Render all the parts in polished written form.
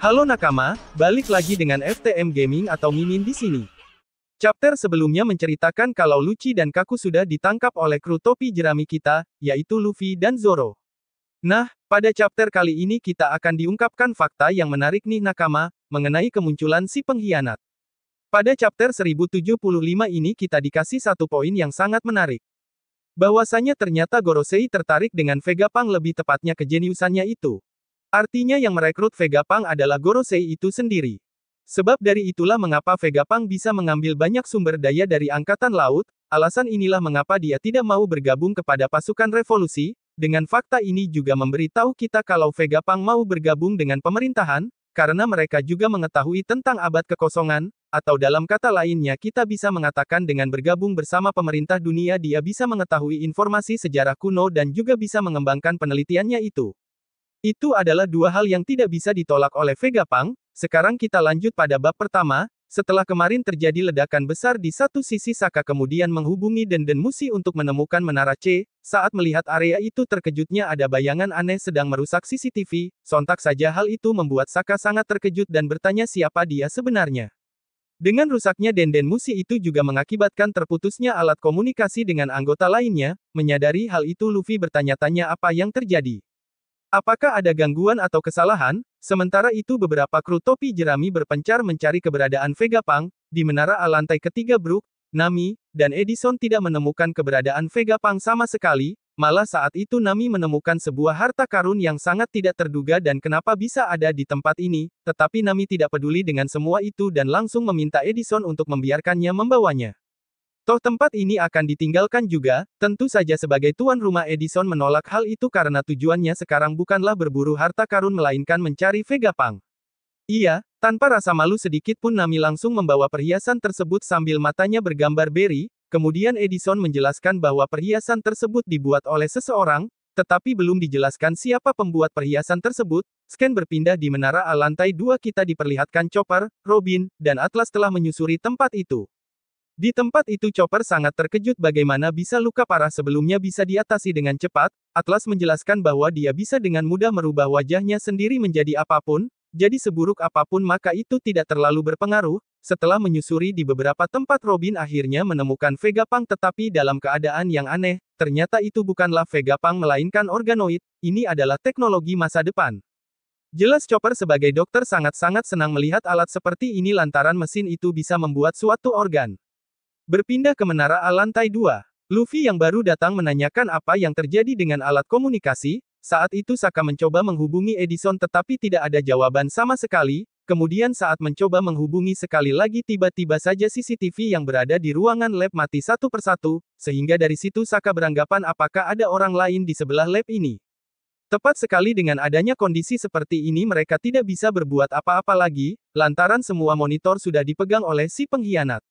Halo nakama, balik lagi dengan FTM Gaming atau Mimin di sini. Chapter sebelumnya menceritakan kalau Lucci dan Kaku sudah ditangkap oleh kru topi jerami kita, yaitu Luffy dan Zoro. Nah, pada chapter kali ini kita akan diungkapkan fakta yang menarik nih nakama, mengenai kemunculan si pengkhianat. Pada chapter 1075 ini kita dikasih satu poin yang sangat menarik. Bahwasanya ternyata Gorosei tertarik dengan Vegapunk, lebih tepatnya kejeniusannya itu. Artinya yang merekrut Vegapunk adalah Gorosei itu sendiri. Sebab dari itulah mengapa Vegapunk bisa mengambil banyak sumber daya dari Angkatan Laut, alasan inilah mengapa dia tidak mau bergabung kepada pasukan revolusi, dengan fakta ini juga memberitahu kita kalau Vegapunk mau bergabung dengan pemerintahan, karena mereka juga mengetahui tentang abad kekosongan, atau dalam kata lainnya kita bisa mengatakan dengan bergabung bersama pemerintah dunia dia bisa mengetahui informasi sejarah kuno dan juga bisa mengembangkan penelitiannya itu. Itu adalah dua hal yang tidak bisa ditolak oleh Vegapunk. Sekarang kita lanjut pada bab pertama. Setelah kemarin terjadi ledakan besar di satu sisi, Saka kemudian menghubungi Denden Mushi untuk menemukan menara C. Saat melihat area itu terkejutnya ada bayangan aneh sedang merusak CCTV. Sontak saja hal itu membuat Saka sangat terkejut dan bertanya siapa dia sebenarnya. Dengan rusaknya Denden Mushi itu juga mengakibatkan terputusnya alat komunikasi dengan anggota lainnya. Menyadari hal itu Luffy bertanya-tanya apa yang terjadi. Apakah ada gangguan atau kesalahan? Sementara itu beberapa kru topi jerami berpencar mencari keberadaan Vegapunk. Di menara A lantai ketiga Brook, Nami, dan Edison tidak menemukan keberadaan Vegapunk sama sekali. Malah saat itu Nami menemukan sebuah harta karun yang sangat tidak terduga dan kenapa bisa ada di tempat ini. Tetapi Nami tidak peduli dengan semua itu dan langsung meminta Edison untuk membiarkannya membawanya. Toh tempat ini akan ditinggalkan juga, tentu saja sebagai tuan rumah Edison menolak hal itu karena tujuannya sekarang bukanlah berburu harta karun melainkan mencari Vegapunk. Iya, tanpa rasa malu sedikit pun Nami langsung membawa perhiasan tersebut sambil matanya bergambar beri, kemudian Edison menjelaskan bahwa perhiasan tersebut dibuat oleh seseorang, tetapi belum dijelaskan siapa pembuat perhiasan tersebut. Scan berpindah di menara A lantai 2 kita diperlihatkan Chopper, Robin, dan Atlas telah menyusuri tempat itu. Di tempat itu Chopper sangat terkejut bagaimana bisa luka parah sebelumnya bisa diatasi dengan cepat. Atlas menjelaskan bahwa dia bisa dengan mudah merubah wajahnya sendiri menjadi apapun, jadi seburuk apapun maka itu tidak terlalu berpengaruh. Setelah menyusuri di beberapa tempat Robin akhirnya menemukan Vegapunk tetapi dalam keadaan yang aneh, ternyata itu bukanlah Vegapunk melainkan organoid, ini adalah teknologi masa depan. Jelas Chopper sebagai dokter sangat-sangat senang melihat alat seperti ini lantaran mesin itu bisa membuat suatu organ. Berpindah ke menara A lantai 2. Luffy yang baru datang menanyakan apa yang terjadi dengan alat komunikasi. Saat itu Saka mencoba menghubungi Edison tetapi tidak ada jawaban sama sekali. Kemudian saat mencoba menghubungi sekali lagi tiba-tiba saja CCTV yang berada di ruangan lab mati satu persatu. Sehingga dari situ Saka beranggapan apakah ada orang lain di sebelah lab ini. Tepat sekali dengan adanya kondisi seperti ini mereka tidak bisa berbuat apa-apa lagi. Lantaran semua monitor sudah dipegang oleh si pengkhianat.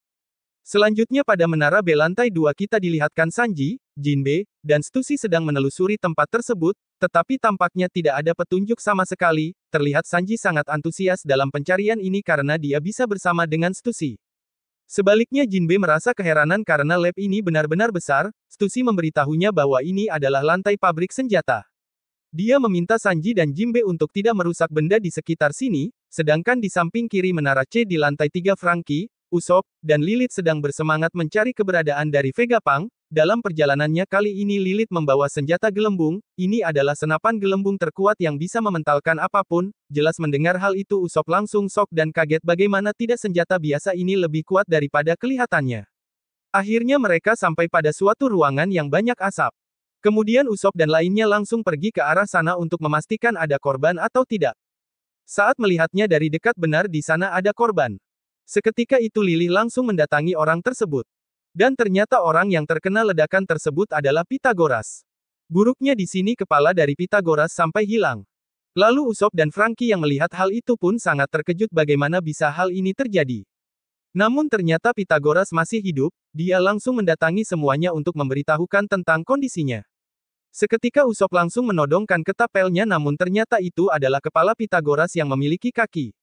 Selanjutnya pada menara B lantai 2 kita dilihatkan Sanji, Jinbe, dan Stussy sedang menelusuri tempat tersebut, tetapi tampaknya tidak ada petunjuk sama sekali. Terlihat Sanji sangat antusias dalam pencarian ini karena dia bisa bersama dengan Stussy. Sebaliknya Jinbe merasa keheranan karena lab ini benar-benar besar. Stussy memberitahunya bahwa ini adalah lantai pabrik senjata. Dia meminta Sanji dan Jinbe untuk tidak merusak benda di sekitar sini, sedangkan di samping kiri menara C di lantai 3 Franky, Usopp, dan Lilith sedang bersemangat mencari keberadaan dari Vegapunk. Dalam perjalanannya kali ini Lilith membawa senjata gelembung, ini adalah senapan gelembung terkuat yang bisa mementalkan apapun. Jelas mendengar hal itu Usopp langsung shock dan kaget bagaimana tidak senjata biasa ini lebih kuat daripada kelihatannya. Akhirnya mereka sampai pada suatu ruangan yang banyak asap. Kemudian Usopp dan lainnya langsung pergi ke arah sana untuk memastikan ada korban atau tidak. Saat melihatnya dari dekat benar di sana ada korban. Seketika itu Lily langsung mendatangi orang tersebut. Dan ternyata orang yang terkena ledakan tersebut adalah Pythagoras. Buruknya di sini kepala dari Pythagoras sampai hilang. Lalu Usopp dan Franky yang melihat hal itu pun sangat terkejut bagaimana bisa hal ini terjadi. Namun ternyata Pythagoras masih hidup, dia langsung mendatangi semuanya untuk memberitahukan tentang kondisinya. Seketika Usopp langsung menodongkan ketapelnya namun ternyata itu adalah kepala Pythagoras yang memiliki kaki.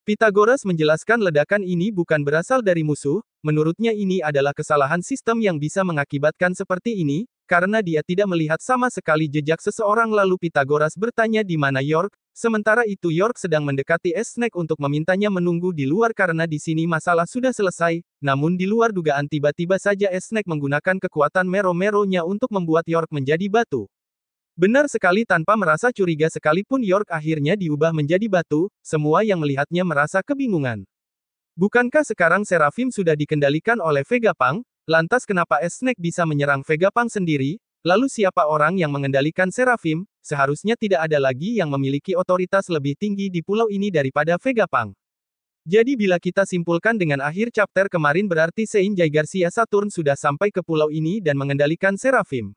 Pythagoras menjelaskan ledakan ini bukan berasal dari musuh, menurutnya ini adalah kesalahan sistem yang bisa mengakibatkan seperti ini, karena dia tidak melihat sama sekali jejak seseorang lalu Pythagoras bertanya di mana York, Sementara itu York sedang mendekati S-Snake untuk memintanya menunggu di luar karena di sini masalah sudah selesai, namun di luar dugaan tiba-tiba saja S-Snake menggunakan kekuatan Mero-Meronya untuk membuat York menjadi batu. Benar sekali tanpa merasa curiga sekalipun York akhirnya diubah menjadi batu, semua yang melihatnya merasa kebingungan. Bukankah sekarang Seraphim sudah dikendalikan oleh Vegapunk? Lantas kenapa S-Snake bisa menyerang Vegapunk sendiri? Lalu siapa orang yang mengendalikan Seraphim? Seharusnya tidak ada lagi yang memiliki otoritas lebih tinggi di pulau ini daripada Vegapunk. Jadi bila kita simpulkan dengan akhir chapter kemarin berarti Seinjay Garcia Saturn sudah sampai ke pulau ini dan mengendalikan Seraphim.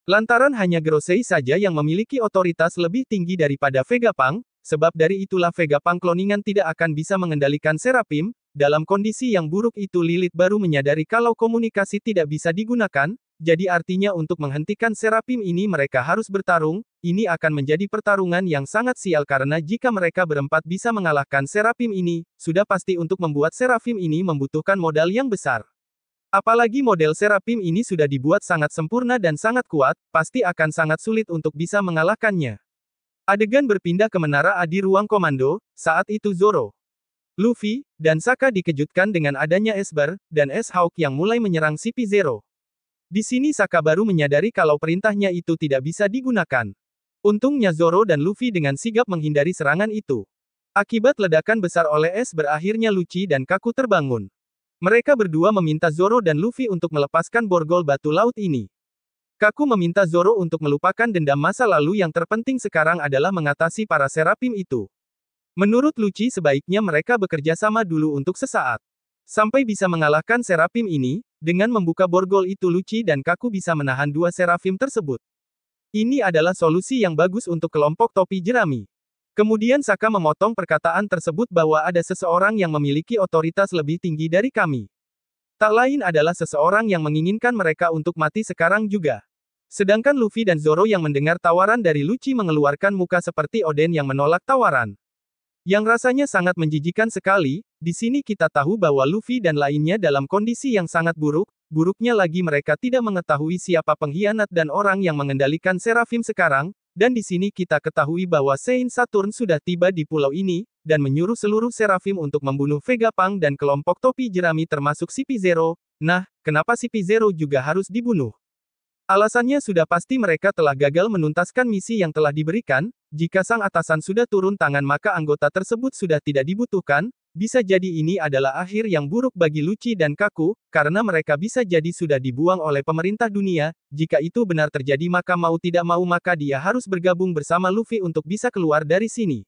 Lantaran hanya Grosei saja yang memiliki otoritas lebih tinggi daripada Vegapunk, sebab dari itulah Vegapunk kloningan tidak akan bisa mengendalikan Seraphim. Dalam kondisi yang buruk itu Lilith baru menyadari kalau komunikasi tidak bisa digunakan, jadi artinya untuk menghentikan Seraphim ini mereka harus bertarung, ini akan menjadi pertarungan yang sangat sial karena jika mereka berempat bisa mengalahkan Seraphim ini, sudah pasti untuk membuat Seraphim ini membutuhkan modal yang besar. Apalagi model Seraphim ini sudah dibuat sangat sempurna dan sangat kuat, pasti akan sangat sulit untuk bisa mengalahkannya. Adegan berpindah ke menara A di ruang komando, saat itu Zoro, Luffy, dan Sokka dikejutkan dengan adanya S-Bar, dan S-Hawk yang mulai menyerang CP0. Di sini Sokka baru menyadari kalau perintahnya itu tidak bisa digunakan. Untungnya Zoro dan Luffy dengan sigap menghindari serangan itu. Akibat ledakan besar oleh es berakhirnya Lucci dan Kaku terbangun. Mereka berdua meminta Zoro dan Luffy untuk melepaskan borgol batu laut ini. Kaku meminta Zoro untuk melupakan dendam masa lalu yang terpenting sekarang adalah mengatasi para Seraphim itu. Menurut Lucci sebaiknya mereka bekerja sama dulu untuk sesaat. Sampai bisa mengalahkan Seraphim ini, dengan membuka borgol itu Lucci dan Kaku bisa menahan dua Seraphim tersebut. Ini adalah solusi yang bagus untuk kelompok topi jerami. Kemudian Sokka memotong perkataan tersebut bahwa ada seseorang yang memiliki otoritas lebih tinggi dari kami. Tak lain adalah seseorang yang menginginkan mereka untuk mati sekarang juga. Sedangkan Luffy dan Zoro yang mendengar tawaran dari Lucci mengeluarkan muka seperti Oden yang menolak tawaran. Yang rasanya sangat menjijikan sekali, di sini kita tahu bahwa Luffy dan lainnya dalam kondisi yang sangat buruk, buruknya lagi mereka tidak mengetahui siapa pengkhianat dan orang yang mengendalikan Seraphim sekarang, dan di sini kita ketahui bahwa Sein Saturn sudah tiba di pulau ini, dan menyuruh seluruh Seraphim untuk membunuh Vegapunk dan kelompok topi jerami termasuk CP0. Nah, kenapa CP0 juga harus dibunuh? Alasannya sudah pasti mereka telah gagal menuntaskan misi yang telah diberikan, jika sang atasan sudah turun tangan maka anggota tersebut sudah tidak dibutuhkan, bisa jadi ini adalah akhir yang buruk bagi Lucci dan Kaku, karena mereka bisa jadi sudah dibuang oleh pemerintah dunia, jika itu benar terjadi maka mau tidak mau maka dia harus bergabung bersama Luffy untuk bisa keluar dari sini.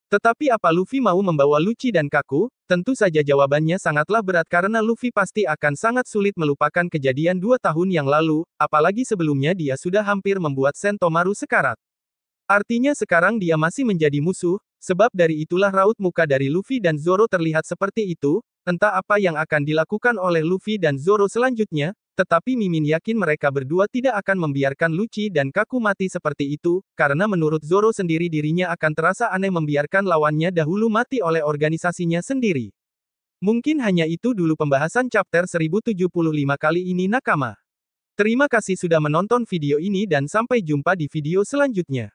Tetapi apa Luffy mau membawa Lucci dan Kaku? Tentu saja jawabannya sangatlah berat karena Luffy pasti akan sangat sulit melupakan kejadian 2 tahun yang lalu, apalagi sebelumnya dia sudah hampir membuat Sentomaru sekarat. Artinya sekarang dia masih menjadi musuh, sebab dari itulah raut muka dari Luffy dan Zoro terlihat seperti itu, entah apa yang akan dilakukan oleh Luffy dan Zoro selanjutnya, tetapi Mimin yakin mereka berdua tidak akan membiarkan Lucci dan Kaku mati seperti itu, karena menurut Zoro sendiri dirinya akan terasa aneh membiarkan lawannya dahulu mati oleh organisasinya sendiri. Mungkin hanya itu dulu pembahasan chapter 1075 kali ini nakama. Terima kasih sudah menonton video ini dan sampai jumpa di video selanjutnya.